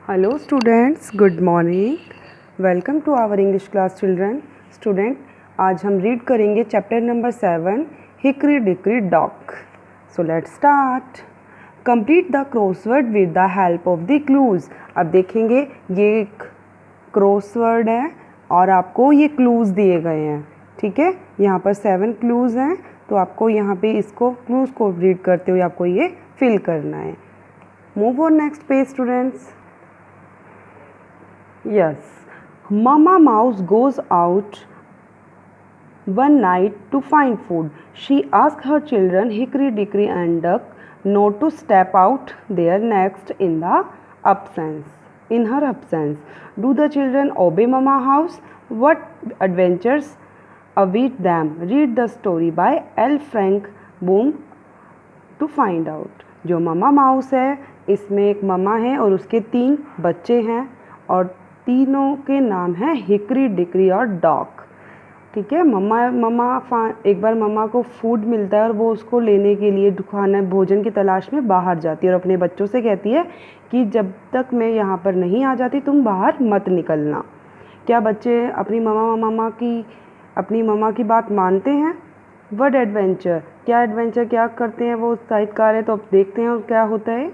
Hello students, good morning. Welcome to our English class children. Student, आज हम read करेंगे chapter number 7 Hickory Dickory Dog. So let's start. Complete the crossword with the help of the clues. अब देखेंगे ये एक crossword है और आपको ये क्लूज दिए गए हैं. ठीक है, यहाँ पर 7 क्लूज हैं, तो आपको यहाँ पे इसको क्लूज को रीड करते हुए आपको ये फिल करना है. Move on next page students. Yes, Mama Mouse goes out one night to find food. She asks her children Hickory, Dickory and Dock not to step out there next in the absence. In her absence, do the children obey Mama Mouse? What adventures await them? Read the story by L. Frank Baum to find out. जो mama mouse है, इसमें एक mama है और उसके 3 बच्चे हैं और तीनों के नाम हैं हिकरी, डिकरी और डॉग. ठीक है, एक बार ममा को फूड मिलता है और वो उसको लेने के लिए खाना भोजन की तलाश में बाहर जाती है और अपने बच्चों से कहती है कि जब तक मैं यहाँ पर नहीं आ जाती तुम बाहर मत निकलना. क्या बच्चे अपनी ममा की बात मानते हैं? वर्ड एडवेंचर, क्या करते हैं वो साहित्यकार है, तो अब देखते हैं क्या होता है.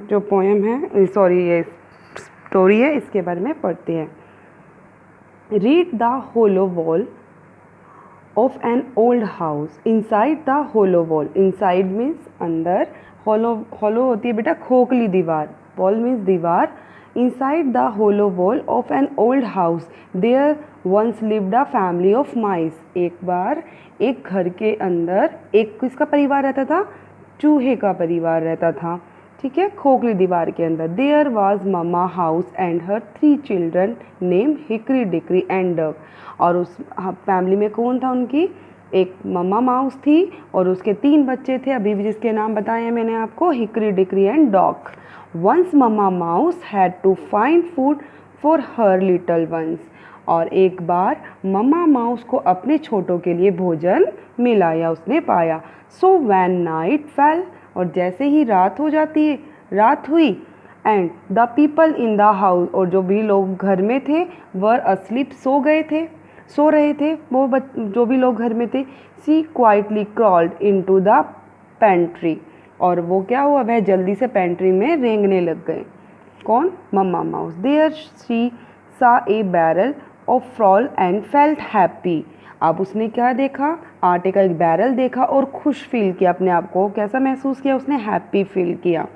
जो पोएम है, ये स्टोरी है, इसके बारे में पढ़ते हैं. Read the hollow wall of an old house. Inside the hollow wall, inside means अंदर, होलो होती है बेटा खोखली दीवार, वॉल मीन्स दीवार. Inside the hollow wall of an old house there once lived a family of mice. एक बार एक घर के अंदर एक किसका परिवार रहता था? चूहे का परिवार रहता था. ठीक है, खोखली दीवार के अंदर. There was Mama House and her 3 children named Hickory, Dickory and Dock. और उस फैमिली में कौन था उनकी? एक ममा माउस थी और उसके 3 बच्चे थे, अभी भी जिसके नाम बताए हैं मैंने आपको, Hickory, Dickory and Dog. Once Mama Mouse had to find food for her little ones. और एक बार ममा माउस को अपने छोटों के लिए भोजन मिला या उसने पाया. So when night fell, और जैसे ही रात हुई, and the people in the house, और जो भी लोग घर में थे, were asleep, सो रहे थे जो भी लोग घर में थे. She quietly crawled into the pantry. और वो क्या हुआ, वह जल्दी से पेंट्री में रेंगने लग गए. कौन? मम्मा mouse. There she saw a barrel of flour and felt happy. अब उसने क्या देखा? आटे का एक बैरल देखा और खुश फील किया, अपने आप को कैसा महसूस किया? उसने हैप्पी फील किया.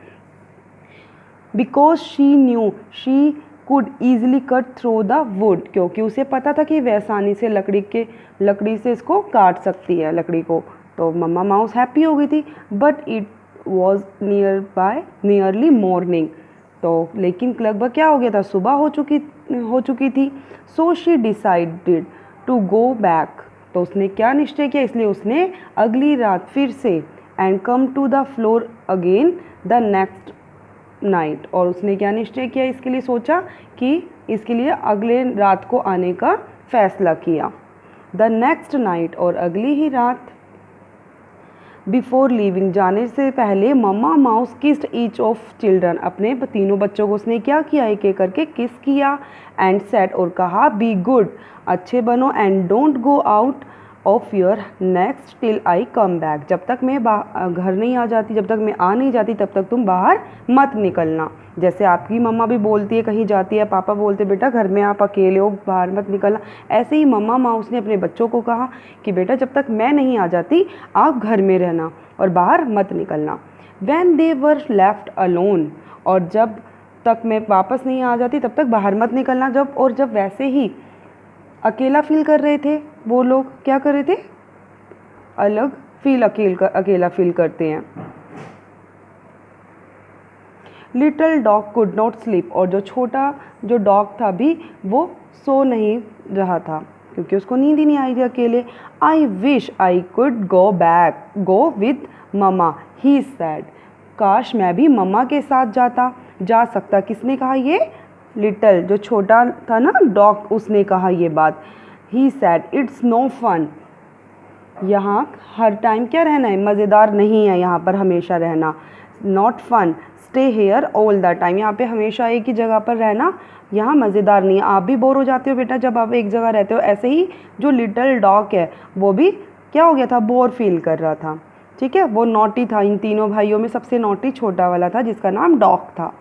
Because she knew she could easily cut through the wood, क्योंकि उसे पता था कि वह आसानी से लकड़ी से इसको काट सकती है लकड़ी को. तो मम्मा माउस हैप्पी हो गई थी. But it was nearly morning. तो लेकिन लगभग क्या हो गया था? सुबह हो चुकी थी. So she decided to go back. तो उसने क्या निश्चय किया? इसलिए उसने अगली रात फिर से and come to the floor again the next night. और उसने क्या निश्चय किया? इसके लिए सोचा कि इसके लिए अगले रात को आने का फैसला किया. द नेक्स्ट नाइट, और अगली ही रात. बिफोर लीविंग, जाने से पहले mama mouse kissed each of children. अपने तीनों बच्चों को उसने क्या किया? एक एक करके किस किया. एंड सेड, और कहा, बी गुड, अच्छे बनो, and don't go out of your next till I come back. जब तक मैं घर नहीं आ जाती, जब तक मैं आ नहीं जाती, तब तक तुम बाहर मत निकलना. जैसे आपकी मम्मा भी बोलती है कहीं जाती है, पापा बोलते बेटा घर में आप अकेले हो, बाहर मत निकलना. ऐसे ही मम्मा माउस ने अपने बच्चों को कहा कि बेटा जब तक मैं नहीं आ जाती आप घर में रहना और बाहर मत निकलना. When they were left alone, और जब तक मैं वापस नहीं आ जाती तब तक बाहर मत निकलना. जब वैसे ही अकेला फील कर रहे थे, वो लोग क्या कर रहे थे? अकेला फील करते हैं. Little dog could not sleep, और जो डॉग था भी वो सो नहीं रहा था क्योंकि उसको नींद ही नहीं आई थी अकेले. I wish I could go with mama, he sad. काश मैं भी मम्मा के साथ जा सकता. किसने कहा ये? लिटिल, जो छोटा था ना डॉग, उसने कहा ये बात. ही सैड, इट्स नो फन. यहाँ हर टाइम क्या रहना है? मज़ेदार नहीं है यहाँ पर हमेशा रहना. Not fun. Stay here all the time, यहाँ पे हमेशा एक ही जगह पर रहना यहाँ मज़ेदार नहीं है, आप भी बोर हो जाते हो बेटा जब आप एक जगह रहते हो। ऐसे ही जो लिटिल डॉग है वो भी क्या हो गया था, बोर फील कर रहा था, ठीक है। वो नॉटी था, इन तीनों भाइयों में सबसे नॉटी छोटा वाला था जिसका नाम डॉग था।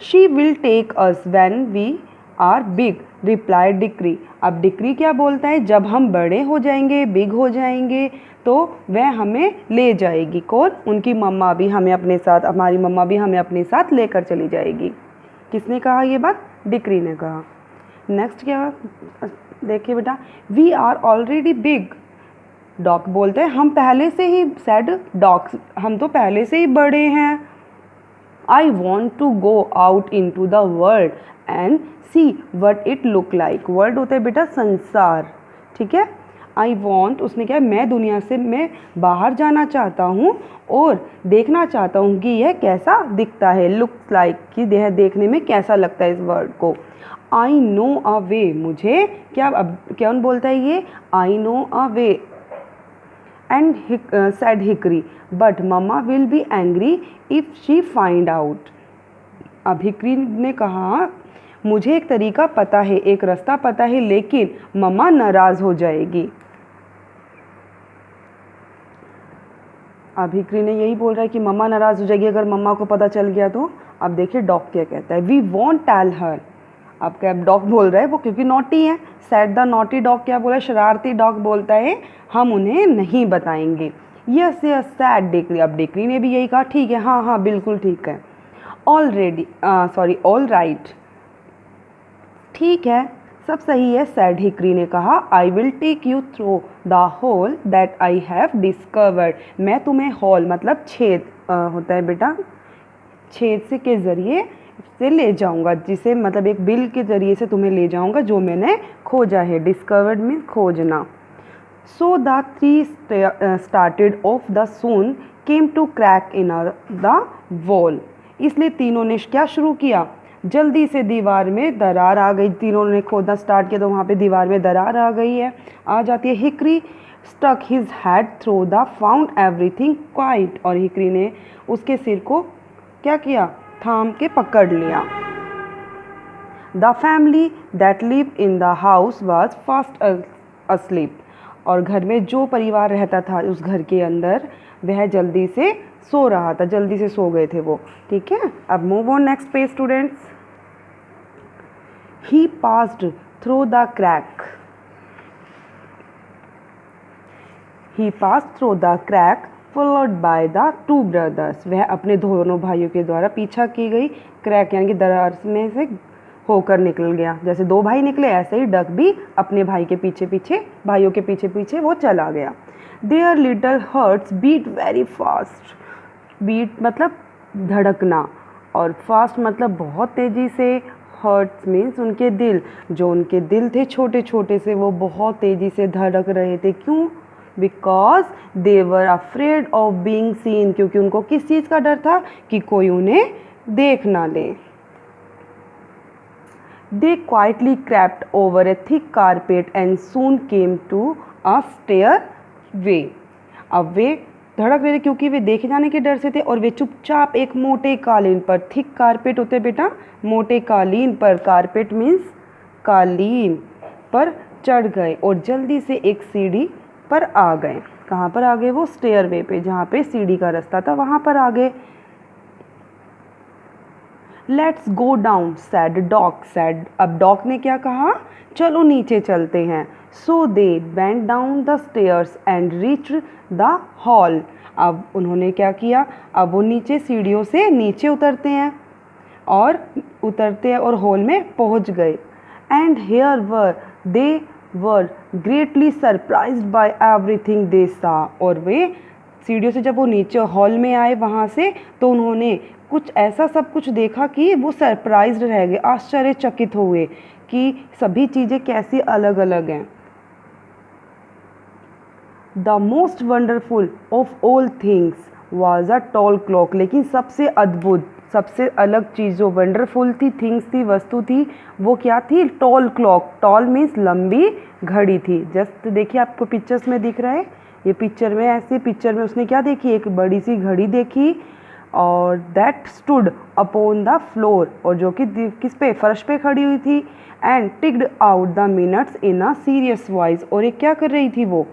She will take us when we are big, replied Dickory. अब डिक्री क्या बोलता है, जब हम बड़े हो जाएंगे, बिग हो जाएंगे तो वह हमें ले जाएगी। कौन, उनकी मम्मा भी हमें अपने साथ, हमारी मम्मा भी हमें अपने साथ लेकर चली जाएगी। किसने कहा ये बात, डिक्री ने कहा। नेक्स्ट क्या देखिए बेटा, we are already big, Dock बोलते हैं हम पहले से ही, सेड डॉग हम तो पहले से ही बड़े हैं। I want to go out into the world and see what it look like. World होता है बेटा संसार, ठीक है। आई वॉन्ट, उसने क्या, मैं दुनिया से मैं बाहर जाना चाहता हूँ और देखना चाहता हूँ कि यह कैसा दिखता है, लुक्स लाइक कि यह देखने में कैसा लगता है इस वर्ल्ड को। आई नो अ वे, मुझे क्या, अब कौन बोलता है ये, I know a way and said Hickory but mamma will be angry if she find out. अब हिकरी ने कहा मुझे एक तरीका पता है, एक रास्ता पता है, लेकिन मम्मा नाराज़ हो जाएगी। अब हिकरी ने यही बोल रहा है कि मम्मा नाराज़ हो जाएगी अगर मम्मा को पता चल गया तो। अब देखिए डॉग क्या कहता है, वी वॉन्ट टेल हर। अब क्या डॉग बोल रहा है, वो क्योंकि नॉटी है, सेड द नॉटी डॉग क्या बोला, शरारती डॉग बोलता है हम उन्हें नहीं बताएंगे। यस यस सैड डिक्री, अब डिक्री ने भी यही कहा, ठीक है, हाँ हाँ बिल्कुल ठीक है। ऑल राइट, ठीक है सब सही है, सैड हिकरी ने कहा। I will take you through the hole that I have discovered, मैं तुम्हें होल मतलब छेद होता है बेटा, छेद से के ज़रिए से ले जाऊंगा, जिसे मतलब एक बिल के ज़रिए से तुम्हें ले जाऊंगा जो मैंने खोजा है। डिस्कवर्ड मीन्स खोजना। So the three started off the soon came to crack in the wall, इसलिए तीनों ने क्या शुरू किया, जल्दी से दीवार में दरार आ गई। तीनों ने खोदना स्टार्ट किया तो वहाँ पे दीवार में दरार आ गई है, आ जाती है। Hickory stuck his head through the found everything quiet, और हिकरी ने उसके सिर को क्या किया, थाम के पकड़ लिया। The family that live in the house was fast asleep, और घर में जो परिवार रहता था उस घर के अंदर वह जल्दी से सो रहा था, जल्दी से सो गए थे वो, ठीक है। अब move on next page students. He passed through the crack, he passed through the crack followed by the two brothers, वह अपने दोनों भाइयों के द्वारा पीछा की गई क्रैक यानी कि दरार में से होकर निकल गया। जैसे दो भाई निकले ऐसे ही डक भी अपने भाई के पीछे पीछे, भाइयों के पीछे पीछे वो चला गया। Their little hearts beat very fast, beat मतलब धड़कना और फास्ट मतलब बहुत तेज़ी से, हार्ट्स मीन्स उनके दिल, जो उनके दिल थे छोटे छोटे से वो बहुत तेज़ी से धड़क रहे थे। क्यों, because they were afraid of being seen, क्योंकि उनको किस चीज़ का डर था कि कोई उन्हें देख ना ले। They quietly crept over a thick carpet and soon came to a stairway. अब वे धड़क रहे थे क्योंकि वे देखे जाने के डर से थे, और वे चुपचाप एक मोटे कालीन पर, थिक कारपेट होते बेटा, मोटे कालीन पर, कारपेट मीन्स कालीन पर चढ़ गए और जल्दी से एक सीढ़ी पर आ गए। कहाँ पर आ गए वो, स्टेयरवे पे, जहाँ पे सीढ़ी का रास्ता था वहाँ पर आ गए। Let's go down said Dog, said अब डॉग ने क्या कहा, चलो नीचे चलते हैं। So they went down the stairs and reached the hall, अब उन्होंने क्या किया, अब वो नीचे सीढ़ियों से नीचे उतरते हैं और हॉल में पहुंच गए। And here they were greatly surprised by everything they saw, और वे सीढ़ियों से जब वो नीचे हॉल में आए वहाँ से, तो उन्होंने कुछ ऐसा सब कुछ देखा कि वो सरप्राइज्ड रह गए, आश्चर्यचकित हुए कि सभी चीज़ें कैसी अलग अलग हैं। The most wonderful of all things was a tall clock, लेकिन सबसे अद्भुत, सबसे अलग चीज़ जो वंडरफुल थी, थिंग्स थी, वस्तु थी, वो क्या थी, टॉल क्लॉक। टॉल मीन्स लंबी घड़ी थी। जस्ट देखिए आपको पिक्चर्स में दिख रहा है, ये पिक्चर में ऐसे, पिक्चर में उसने क्या देखी, एक बड़ी सी घड़ी देखी, और that stood upon the floor, और जो कि किस पे, फर्श पे खड़ी हुई थी, and ticked out the minutes in a serious voice, और एक क्या कर रही थी वो,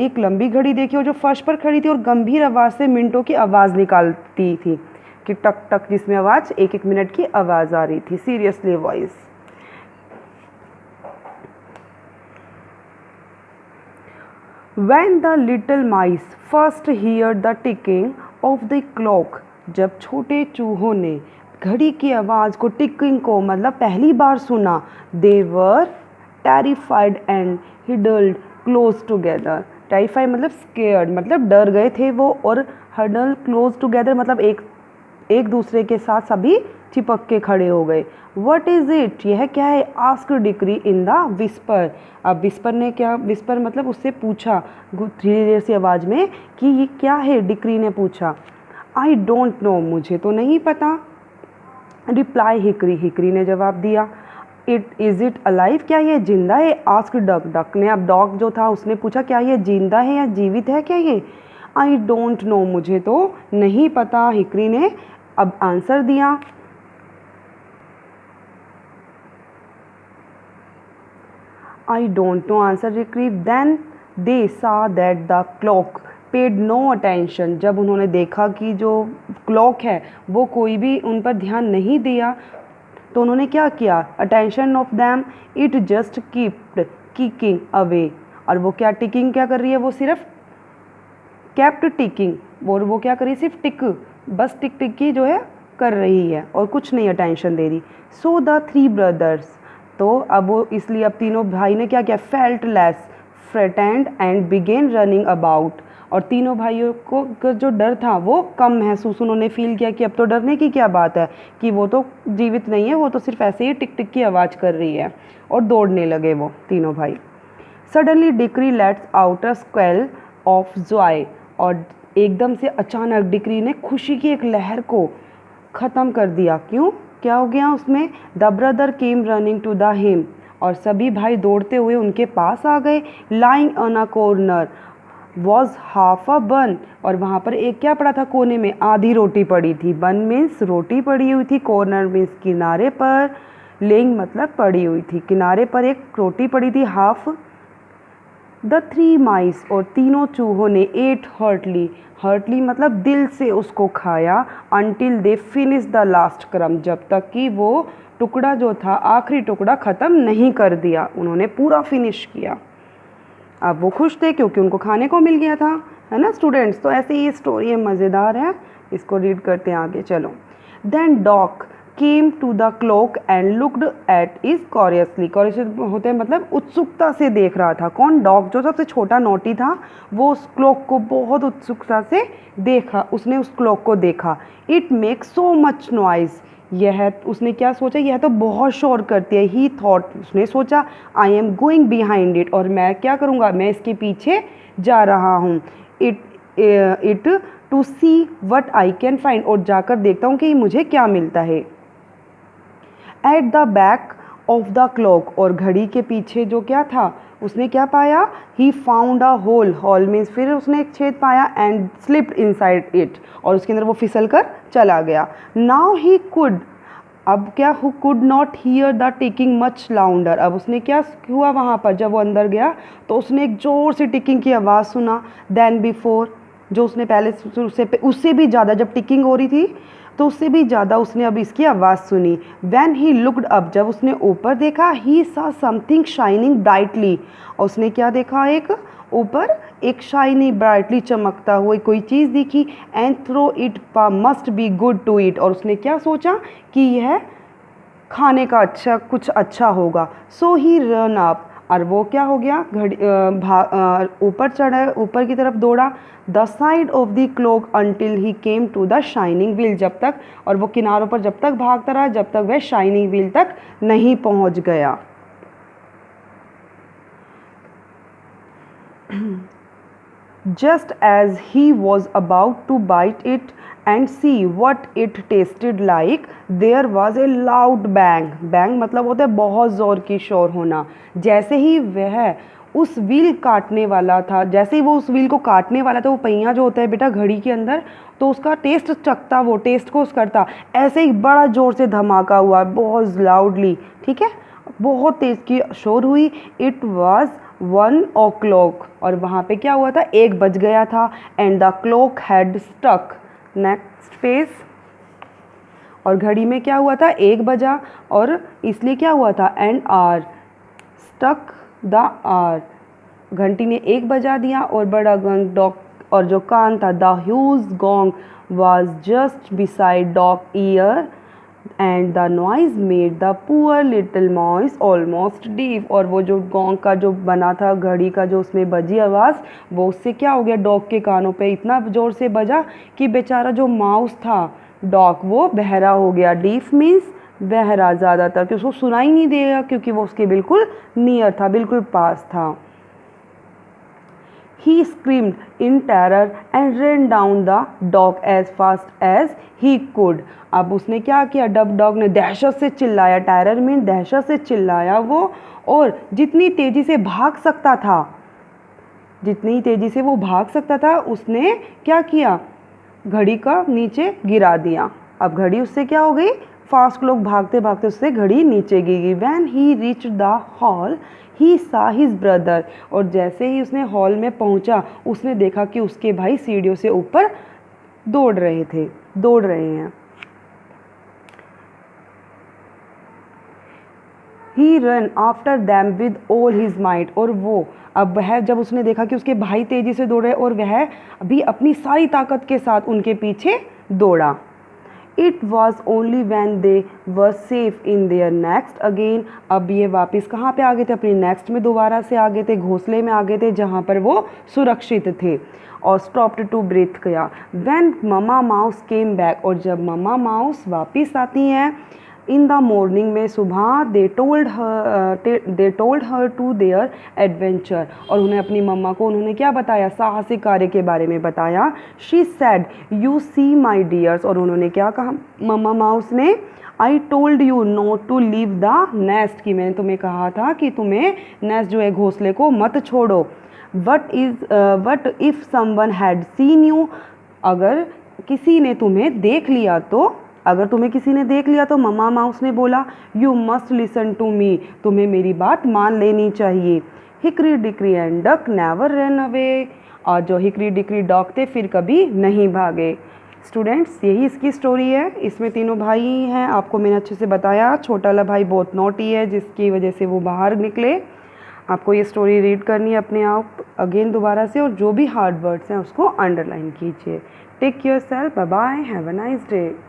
एक लंबी घड़ी देखी और जो फर्श पर खड़ी थी और गंभीर आवाज़ से मिनटों की आवाज़ निकालती थी, कि टक टक, जिसमें आवाज़ एक एक मिनट की आवाज़ आ रही थी, seriously voice. When the little mice first heard the ticking of the clock, जब छोटे चूहों ने घड़ी की आवाज़ को, टिकिंग को मतलब पहली बार सुना, they were terrified and huddled close together। terrified मतलब scared, मतलब डर गए थे वो, और huddled close together मतलब एक दूसरे के साथ सभी चिपक के खड़े हो गए। वट इज़ इट, यह क्या है, ask decree in the whisper. अब विस्पर ने क्या, विस्पर मतलब उससे पूछा धीरे धीरे सी आवाज़ में कि ये क्या है, डिक्री ने पूछा। आई डोंट नो, मुझे तो नहीं पता। रिप्लाई हिकरी, हिकरी ने जवाब दिया। इज़ इट अलाइव, क्या ये जिंदा है, आस्क डक, डक ने, अब डॉग जो था उसने पूछा क्या ये जिंदा है या जीवित है क्या ये। आई डोंट नो, मुझे तो नहीं पता, हिकरी ने अब आंसर दिया। I don't know, answer Hickory. Then they saw that the clock paid no attention, जब उन्होंने देखा कि जो क्लॉक है वो कोई भी उन पर ध्यान नहीं दिया, तो उन्होंने क्या किया, attention of them, it just keeped kicking away, और वो क्या टिकिंग क्या कर रही है, वो सिर्फ केप्ट टिकिंग, और वो क्या कर रही है, सिर्फ टिक, बस टिक टिक की जो है कर रही है और कुछ नहीं अटेंशन दे रही। सो द थ्री ब्रदर्स, तो अब वो इसलिए अब तीनों भाई ने क्या किया, felt less frightened and began running about, और तीनों भाइयों को जो डर था वो कम महसूस, उन्होंने फील किया कि अब तो डरने की क्या बात है, कि वो तो जीवित नहीं है, वो तो सिर्फ ऐसे ही टिक टिक की आवाज़ कर रही है, और दौड़ने लगे वो तीनों भाई। Suddenly decree let's out a स्क्वेल of Joy, और एकदम से अचानक डिक्री ने खुशी की एक लहर को ख़त्म कर दिया। क्यों, क्या हो गया उसमें, the brother came running to the him, और सभी भाई दौड़ते हुए उनके पास आ गए। Lying on a corner was half a bun, और वहाँ पर एक क्या पड़ा था, कोने में आधी रोटी पड़ी थी। बन मीन्स रोटी पड़ी हुई थी, कॉर्नर मीन्स किनारे पर, लेंग मतलब पड़ी हुई थी, किनारे पर एक रोटी पड़ी थी, हाफ। द थ्री माइस, और तीनों चूहों ने एट हर्टली, हर्टली मतलब दिल से उसको खाया, until they finish the last क्रम, जब तक कि वो टुकड़ा जो था, आखिरी टुकड़ा ख़त्म नहीं कर दिया, उन्होंने पूरा फिनिश किया। अब वो खुश थे क्योंकि उनको खाने को मिल गया था, है ना स्टूडेंट्स। तो ऐसे ये स्टोरी है, मज़ेदार है, इसको रीड करते हैं आगे, चलो। Then Dog came to the clock and looked at is curiously, curious होते हैं मतलब उत्सुकता से देख रहा था। कौन, डॉग जो सबसे छोटा नोटी था, वो उस क्लॉक को बहुत उत्सुकता से देखा, उसने उस क्लॉक को देखा। It makes so much noise, यह उसने क्या सोचा, यह तो बहुत शोर करती है। ही थॉट, उसने सोचा, I am going behind it, और मैं क्या करूँगा, मैं इसके पीछे जा रहा हूँ। It to see what I can find, और जाकर देखता हूँ कि मुझे क्या मिलता है। At the back of the clock, और घड़ी के पीछे जो क्या था, उसने क्या पाया, he found a hole, hole means फिर उसने एक छेद पाया, एंड स्लिप्ड इनसाइड इट, और उसके अंदर वो फिसल कर चला गया। नाउ ही कुड, अब क्या, he could not hear the ticking much louder, अब उसने क्या हुआ वहाँ पर, जब वो अंदर गया तो उसने एक ज़ोर से टिकिंग की आवाज़ सुना, देन बिफोर, जो उसने पहले उससे भी ज़्यादा, जब टिकिंग हो रही थी तो उससे भी ज़्यादा उसने अब इसकी आवाज़ सुनी। वैन ही लुकड अप, जब उसने ऊपर देखा, ही सा समथिंग शाइनिंग ब्राइटली, और उसने क्या देखा, एक ऊपर एक शाइनी ब्राइटली चमकता हुआ कोई चीज़ दिखी। And thought it must be good to eat, और उसने क्या सोचा कि यह खाने का अच्छा, कुछ अच्छा होगा। सो ही रन अप, और वो क्या हो गया, ऊपर चढ़ा, ऊपर की तरफ दौड़ा। The side of the clock until he came to the shining wheel, जब तक, और वो किनारों पर जब तक भागता रहा जब तक वह शाइनिंग व्हील तक नहीं पहुंच गया। Just as he was about to bite it and see what it tasted like, there was a loud bang. Bang मतलब होता है बहुत ज़ोर की शोर होना। जैसे ही वह उस व्हील काटने वाला था। जैसे ही वो उस व्हील को काटने वाला था, वो पहिया जो होता है बेटा घड़ी के अंदर, तो उसका टेस्ट चखता, वो टेस्ट को करता, ऐसे ही बड़ा ज़ोर से धमाका हुआ, बहुत लाउडली, ठीक है, बहुत तेज़ की शोर हुई। इट वॉज 1 o'clock, और वहाँ पे क्या हुआ था, 1 बज गया था। And the clock had stuck. Next page. और घड़ी में क्या हुआ था, 1 बजा, और इसलिए क्या हुआ था, and hour stuck the hour, घंटी ने 1 बजा दिया, और बड़ा गंग डॉग, और जो कान था, the huge gong was just beside dog year and the noise made the poor little मॉइस almost deaf. और वो जो गोंग का जो बना था, घड़ी का जो उसमें बजी आवाज़, वो उससे क्या हो गया, डॉग के कानों पे इतना ज़ोर से बजा कि बेचारा जो माउस था, डॉग, वो बहरा हो गया। डीफ मीन्स बहरा ज़्यादातर, कि उसको सुनाई नहीं देगा, क्योंकि वो उसके बिल्कुल नियर था, बिल्कुल पास था। He screamed in terror and ran down the dog as fast as he could. अब उसने क्या किया, डॉग ने दहशत से चिल्लाया, टेरर मीन दहशत से चिल्लाया वो, और जितनी तेज़ी से भाग सकता था, जितनी तेज़ी से वो भाग सकता था, उसने क्या किया, घड़ी का नीचे गिरा दिया। अब घड़ी उससे क्या हो गई, फास्ट लोग भागते भागते उससे घड़ी नीचे गिरी। When he reach the hall he saw his brother, और जैसे ही उसने हॉल में पहुंचा, उसने देखा कि उसके भाई सीढ़ियों से ऊपर दौड़ रहे हैं। He run after them with all his might, और वो अब वह जब उसने देखा कि उसके भाई तेज़ी से दौड़ रहे, और वह भी अपनी सारी ताकत के साथ उनके पीछे दौड़ा। It was only when they were safe in their next again. अब ये वापस कहाँ पे आ गए थे, अपनी नेक्स्ट में दोबारा से आ गए थे, घोंसले में आ गए थे, जहाँ पर वो सुरक्षित थे। और स्टॉप्ड टू ब्रीथ किया। When mama mouse came back, और जब ममा माउस वापस आती हैं इन द मॉर्निंग में सुबह, they told her to their adventure, और उन्हें अपनी मम्मा को उन्होंने क्या बताया, साहसिक कार्य के बारे में बताया। She said you see my dears, और उन्होंने क्या कहा मम्मा माउस ने, I told you not to leave the nest, कि मैंने तुम्हें कहा था कि तुम्हें नेस्ट जो है घोंसले को मत छोड़ो। What if someone had seen you, अगर किसी ने तुम्हें देख लिया तो, अगर तुम्हें किसी ने देख लिया तो मम्मा माउस ने बोला, you must listen to me, तुम्हें मेरी बात मान लेनी चाहिए। Hickory Dickory and duck never run away, और जो हिकरी डिकरी डॉग थे फिर कभी नहीं भागे। स्टूडेंट्स, यही इसकी स्टोरी है। इसमें तीनों भाई हैं, आपको मैंने अच्छे से बताया। छोटा वाला भाई बहुत नॉटी है, जिसकी वजह से वो बाहर निकले। आपको ये स्टोरी रीड करनी है अपने आप अगेन दोबारा से, और जो भी हार्ड वर्ड्स हैं उसको अंडरलाइन कीजिए। Take care self, bye bye, have a nice day.